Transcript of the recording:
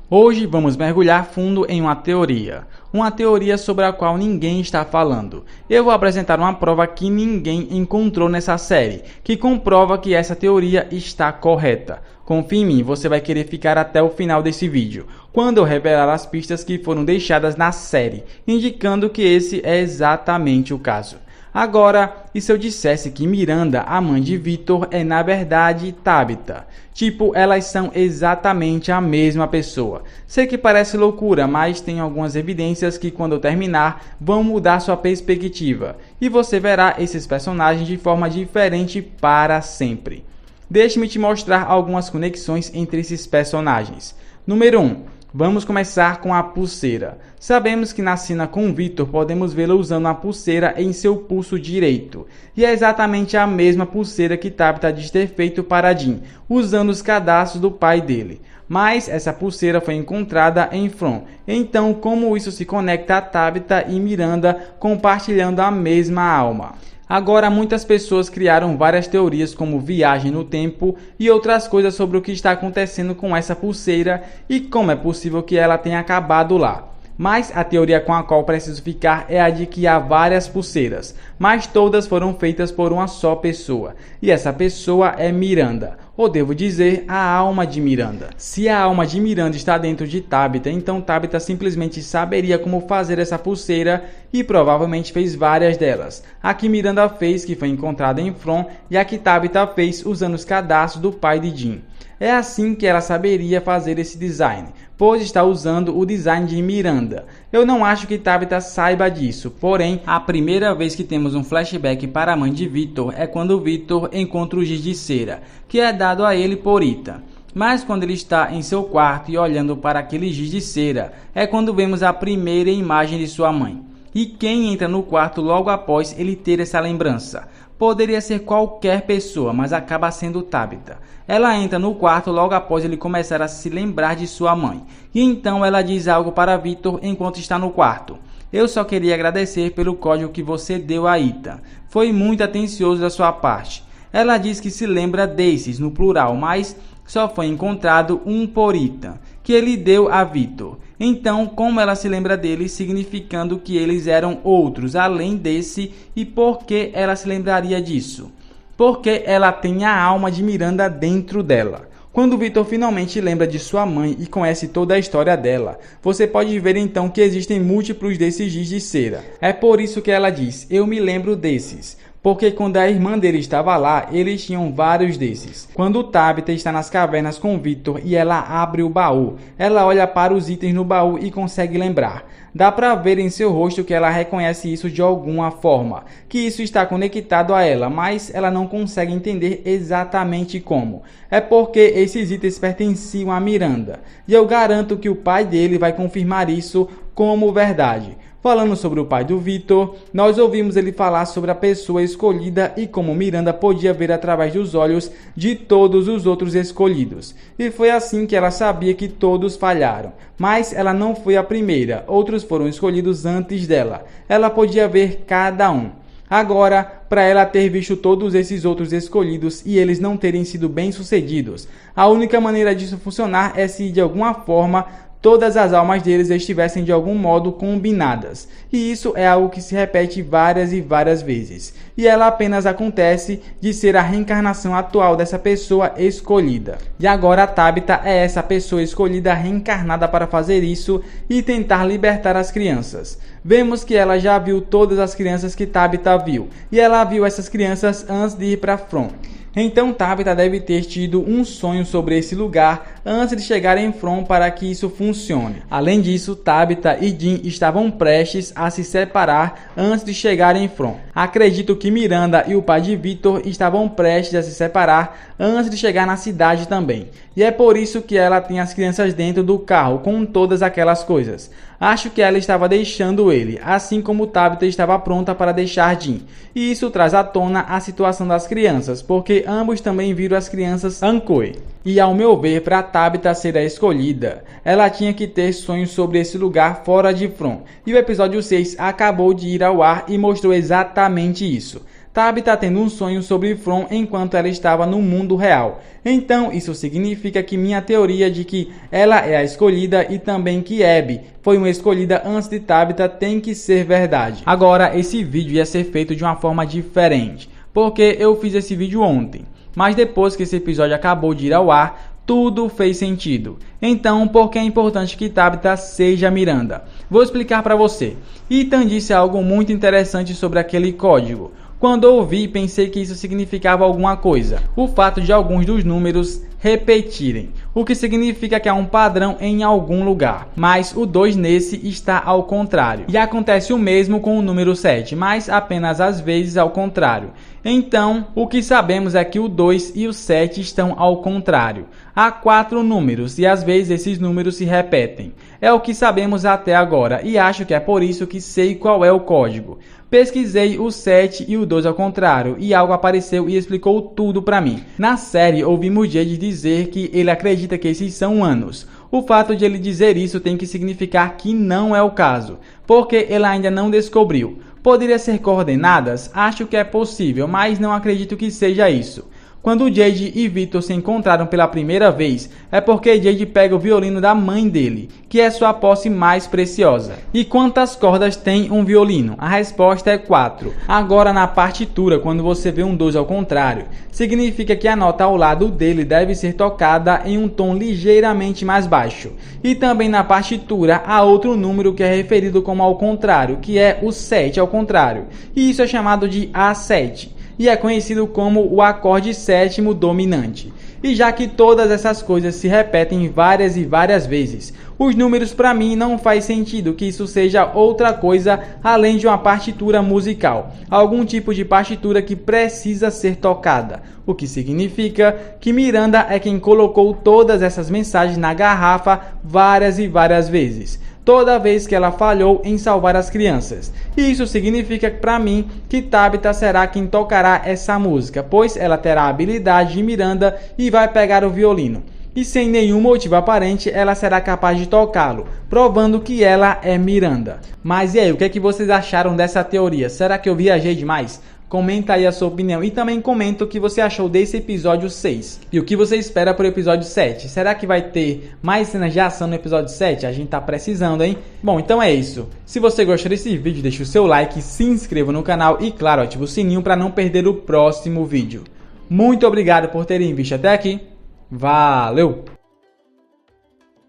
Hoje vamos mergulhar fundo em uma teoria sobre a qual ninguém está falando. Eu vou apresentar uma prova que ninguém encontrou nessa série, que comprova que essa teoria está correta. Confie em mim, você vai querer ficar até o final desse vídeo, quando eu revelar as pistas que foram deixadas na série, indicando que esse é exatamente o caso. Agora, e se eu dissesse que Miranda, a mãe de Victor, é na verdade Tabitha? Tipo, elas são exatamente a mesma pessoa. Sei que parece loucura, mas tem algumas evidências que quando eu terminar vão mudar sua perspectiva. E você verá esses personagens de forma diferente para sempre. Deixe-me te mostrar algumas conexões entre esses personagens. Número 1. Vamos começar com a pulseira. Sabemos que na cena com Victor podemos vê-la usando a pulseira em seu pulso direito. E é exatamente a mesma pulseira que Tabitha diz ter feito para Dean, usando os cadastros do pai dele. Mas essa pulseira foi encontrada em From. Então, como isso se conecta a Tabitha e Miranda compartilhando a mesma alma? Agora, muitas pessoas criaram várias teorias como viagem no tempo e outras coisas sobre o que está acontecendo com essa pulseira e como é possível que ela tenha acabado lá. Mas a teoria com a qual preciso ficar é a de que há várias pulseiras, mas todas foram feitas por uma só pessoa. E essa pessoa é Miranda, ou devo dizer, a alma de Miranda. Se a alma de Miranda está dentro de Tabitha, então Tabitha simplesmente saberia como fazer essa pulseira e provavelmente fez várias delas. A que Miranda fez, que foi encontrada em From, e a que Tabitha fez usando os cadastros do pai de Dean. É assim que ela saberia fazer esse design, pois está usando o design de Miranda. Eu não acho que Tabitha saiba disso, porém, a primeira vez que temos um flashback para a mãe de Victor é quando Victor encontra o giz de cera, que é dado a ele por Ethan. Mas quando ele está em seu quarto e olhando para aquele giz de cera, é quando vemos a primeira imagem de sua mãe. E quem entra no quarto logo após ele ter essa lembrança? Poderia ser qualquer pessoa, mas acaba sendo Tabitha. Ela entra no quarto logo após ele começar a se lembrar de sua mãe. E então ela diz algo para Victor enquanto está no quarto. Eu só queria agradecer pelo código que você deu a Ethan. Foi muito atencioso da sua parte. Ela diz que se lembra desses, no plural, mas só foi encontrado um por Ethan, que ele deu a Victor. Então, como ela se lembra deles, significando que eles eram outros, além desse, e por que ela se lembraria disso? Porque ela tem a alma de Miranda dentro dela. Quando Victor finalmente lembra de sua mãe e conhece toda a história dela, você pode ver então que existem múltiplos desses giz de cera. É por isso que ela diz, eu me lembro desses. Porque quando a irmã dele estava lá, eles tinham vários desses. Quando Tabitha está nas cavernas com Victor e ela abre o baú, ela olha para os itens no baú e consegue lembrar. Dá para ver em seu rosto que ela reconhece isso de alguma forma, que isso está conectado a ela, mas ela não consegue entender exatamente como. É porque esses itens pertenciam a Miranda, e eu garanto que o pai dele vai confirmar isso como verdade. Falando sobre o pai do Victor, nós ouvimos ele falar sobre a pessoa escolhida e como Miranda podia ver através dos olhos de todos os outros escolhidos. E foi assim que ela sabia que todos falharam. Mas ela não foi a primeira, outros foram escolhidos antes dela. Ela podia ver cada um. Agora, para ela ter visto todos esses outros escolhidos e eles não terem sido bem-sucedidos, a única maneira disso funcionar é se de alguma forma todas as almas deles estivessem de algum modo combinadas. E isso é algo que se repete várias e várias vezes. E ela apenas acontece de ser a reencarnação atual dessa pessoa escolhida. E agora a Tabitha é essa pessoa escolhida reencarnada para fazer isso e tentar libertar as crianças. Vemos que ela já viu todas as crianças que Tabitha viu. E ela viu essas crianças antes de ir para From. Então Tabitha deve ter tido um sonho sobre esse lugar antes de chegar em From para que isso funcione. Além disso, Tabitha e Dean estavam prestes a se separar antes de chegar em From. Acredito que Miranda e o pai de Victor estavam prestes a se separar antes de chegar na cidade também. E é por isso que ela tem as crianças dentro do carro com todas aquelas coisas. Acho que ela estava deixando ele, assim como Tabitha estava pronta para deixar Dean. E isso traz à tona a situação das crianças, porque ambos também viram as crianças Ankoi. E ao meu ver, para Tabitha ser a escolhida, ela tinha que ter sonhos sobre esse lugar fora de From. E o episódio 6 acabou de ir ao ar e mostrou exatamente isso. Tabitha tendo um sonho sobre From enquanto ela estava no mundo real. Então isso significa que minha teoria de que ela é a escolhida e também que Abby foi uma escolhida antes de Tabitha tem que ser verdade. Agora esse vídeo ia ser feito de uma forma diferente, porque eu fiz esse vídeo ontem, mas depois que esse episódio acabou de ir ao ar, tudo fez sentido. Então, por que é importante que Tabitha seja Miranda? Vou explicar para você. Ethan disse algo muito interessante sobre aquele código. Quando ouvi, pensei que isso significava alguma coisa. O fato de alguns dos números repetirem, o que significa que há um padrão em algum lugar. Mas o 2 nesse está ao contrário. E acontece o mesmo com o número 7, mas apenas às vezes ao contrário. Então, o que sabemos é que o 2 e o 7 estão ao contrário. Há 4 números e às vezes esses números se repetem. É o que sabemos até agora e acho que é por isso que sei qual é o código. Pesquisei o 7 e o 2 ao contrário e algo apareceu e explicou tudo para mim. Na série ouvimos Jade dizer que ele acredita que esses são anos. O fato de ele dizer isso tem que significar que não é o caso, porque ele ainda não descobriu. Poderia ser coordenadas? Acho que é possível, mas não acredito que seja isso. Quando Jade e Victor se encontraram pela primeira vez, é porque Jade pega o violino da mãe dele, que é sua posse mais preciosa. E quantas cordas tem um violino? A resposta é 4. Agora na partitura, quando você vê um 2 ao contrário, significa que a nota ao lado dele deve ser tocada em um tom ligeiramente mais baixo. E também na partitura há outro número que é referido como ao contrário, que é o 7 ao contrário. E isso é chamado de A7. E é conhecido como o acorde sétimo dominante. E já que todas essas coisas se repetem várias e várias vezes, os números para mim não faz sentido que isso seja outra coisa além de uma partitura musical, algum tipo de partitura que precisa ser tocada, o que significa que Miranda é quem colocou todas essas mensagens na garrafa várias e várias vezes, toda vez que ela falhou em salvar as crianças. E isso significa para mim que Tabitha será quem tocará essa música, pois ela terá a habilidade de Miranda e vai pegar o violino. E sem nenhum motivo aparente, ela será capaz de tocá-lo, provando que ela é Miranda. Mas e aí, o que é que vocês acharam dessa teoria? Será que eu viajei demais? Comenta aí a sua opinião e também comenta o que você achou desse episódio 6. E o que você espera para o episódio 7. Será que vai ter mais cenas de ação no episódio 7? A gente tá precisando, hein? Bom, então é isso. Se você gostou desse vídeo, deixa o seu like, se inscreva no canal e, claro, ative o sininho para não perder o próximo vídeo. Muito obrigado por terem visto até aqui. Valeu!